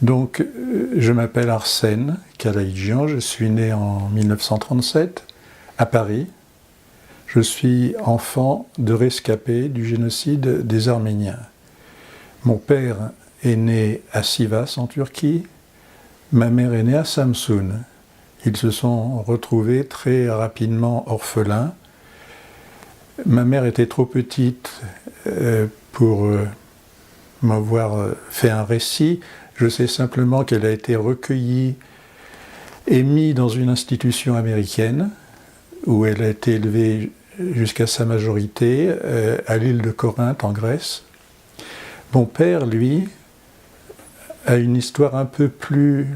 Donc, je m'appelle Arsène Kalaïdjian, je suis né en 1937 à Paris. Je suis enfant de rescapés du génocide des Arméniens. Mon père est né à Sivas en Turquie, ma mère est née à Samsun. Ils se sont retrouvés très rapidement orphelins. Ma mère était trop petite pour m'avoir fait un récit. Je sais simplement qu'elle a été recueillie et mise dans une institution américaine où elle a été élevée jusqu'à sa majorité à l'île de Corinthe en Grèce. Mon père, lui, a une histoire un peu plus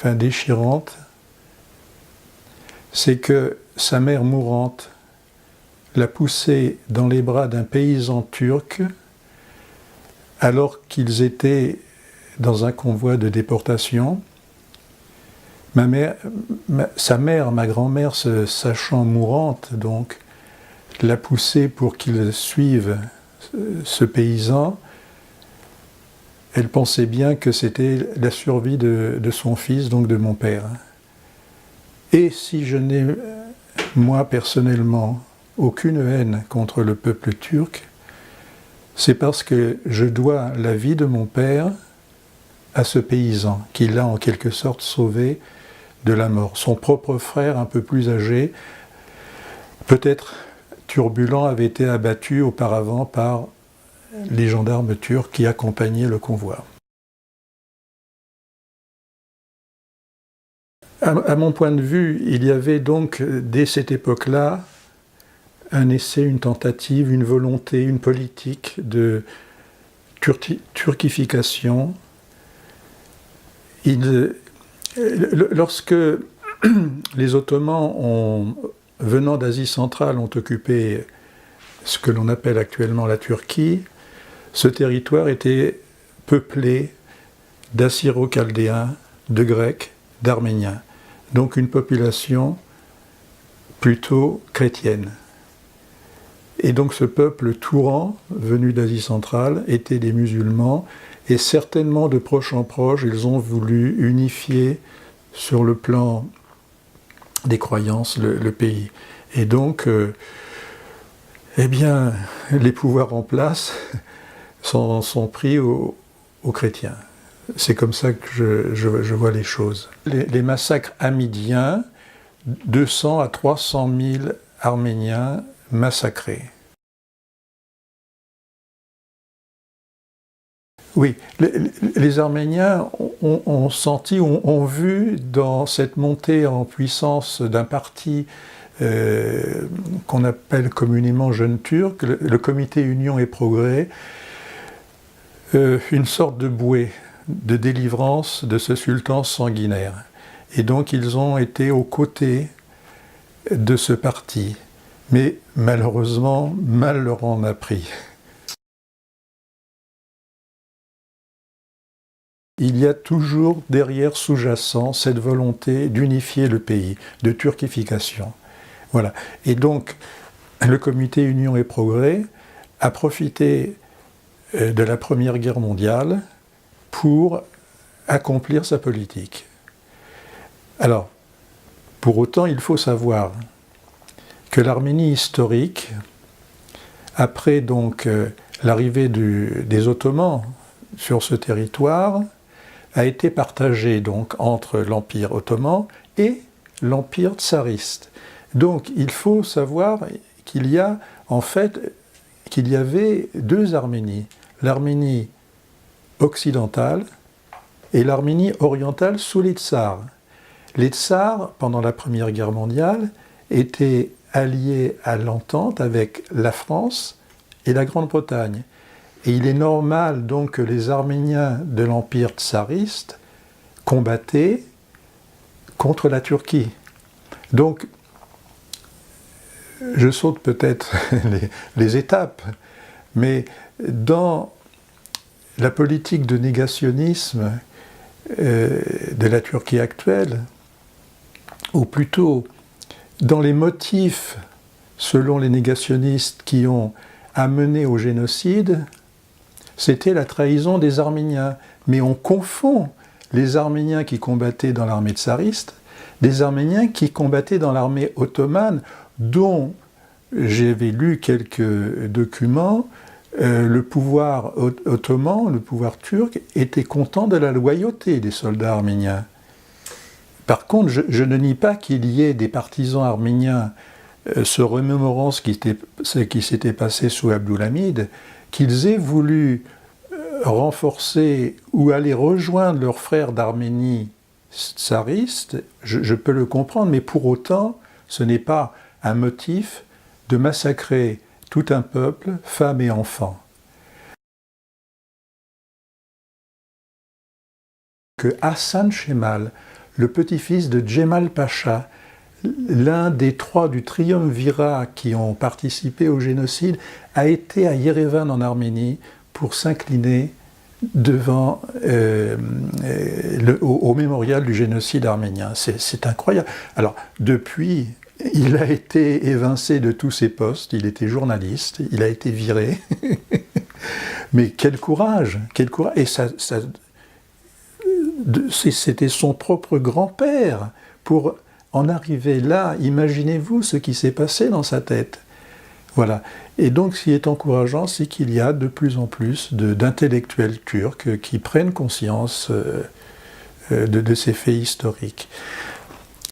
déchirante. C'est que sa mère mourante l'a poussé dans les bras d'un paysan turc alors qu'ils étaient dans un convoi de déportation. Sa mère, ma grand-mère, se sachant mourante, donc, l'a poussé pour qu'il suive ce paysan. Elle pensait bien que c'était la survie de son fils, donc de mon père. Et si je n'ai, moi, personnellement, aucune haine contre le peuple turc, c'est parce que je dois la vie de mon père à ce paysan, qui l'a en quelque sorte sauvé de la mort. Son propre frère, un peu plus âgé, peut-être turbulent, avait été abattu auparavant par les gendarmes turcs qui accompagnaient le convoi. À mon point de vue, il y avait donc, dès cette époque-là, un essai, une tentative, une volonté, une politique de turquification. Lorsque les Ottomans, venant d'Asie centrale, ont occupé ce que l'on appelle actuellement la Turquie, ce territoire était peuplé d'Assyro-Chaldéens, de Grecs, d'Arméniens. Donc une population plutôt chrétienne. Et donc ce peuple touran, venu d'Asie centrale, était des musulmans, et certainement de proche en proche, ils ont voulu unifier sur le plan des croyances le pays. Et donc, les pouvoirs en place sont pris aux chrétiens. C'est comme ça que je vois les choses. Les massacres hamidiens, 200 à 300 000 Arméniens massacrés. Oui, les Arméniens ont senti, ont vu dans cette montée en puissance d'un parti qu'on appelle communément Jeunes Turcs, le Comité Union et Progrès, une sorte de bouée de délivrance de ce sultan sanguinaire. Et donc ils ont été aux côtés de ce parti. Mais malheureusement, mal leur en a pris. Il y a toujours derrière sous-jacent cette volonté d'unifier le pays, de turquification. Voilà. Et donc, le Comité Union et Progrès a profité de la Première Guerre mondiale pour accomplir sa politique. Alors, pour autant, il faut savoir que l'Arménie historique, après donc l'arrivée des Ottomans sur ce territoire, a été partagée donc entre l'Empire ottoman et l'Empire tsariste. Donc il faut savoir qu'il y a en fait qu'il y avait deux Arménies, l'Arménie occidentale et l'Arménie orientale sous les tsars. Les tsars, pendant la Première Guerre mondiale, étaient alliés à l'entente avec la France et la Grande-Bretagne. Et il est normal donc que les Arméniens de l'Empire tsariste combattaient contre la Turquie. Donc, je saute peut-être les étapes, mais dans la politique de négationnisme de la Turquie actuelle, ou plutôt dans les motifs, selon les négationnistes, qui ont amené au génocide, c'était la trahison des Arméniens. Mais on confond les Arméniens qui combattaient dans l'armée tsariste, des Arméniens qui combattaient dans l'armée ottomane, dont j'avais lu quelques documents, le pouvoir ottoman, le pouvoir turc, était content de la loyauté des soldats arméniens. Par contre, je ne nie pas qu'il y ait des partisans arméniens, se remémorant ce qui s'était passé sous Abdulhamid, qu'ils aient voulu renforcer ou aller rejoindre leurs frères d'Arménie tsaristes, je peux le comprendre, mais pour autant, ce n'est pas un motif de massacrer tout un peuple, femmes et enfants. Que Hassan Shemal, le petit-fils de Djemal Pacha, l'un des 3 du triumvirat qui ont participé au génocide, a été à Yerevan en Arménie pour s'incliner devant au mémorial du génocide arménien. C'est incroyable. Alors, depuis, il a été évincé de tous ses postes, il était journaliste, il a été viré. Mais quel courage, quel courage. Et c'était son propre grand-père. Pour en arriver là, imaginez-vous ce qui s'est passé dans sa tête. Voilà. Et donc, ce qui est encourageant, c'est qu'il y a de plus en plus d'intellectuels turcs qui prennent conscience de ces faits historiques.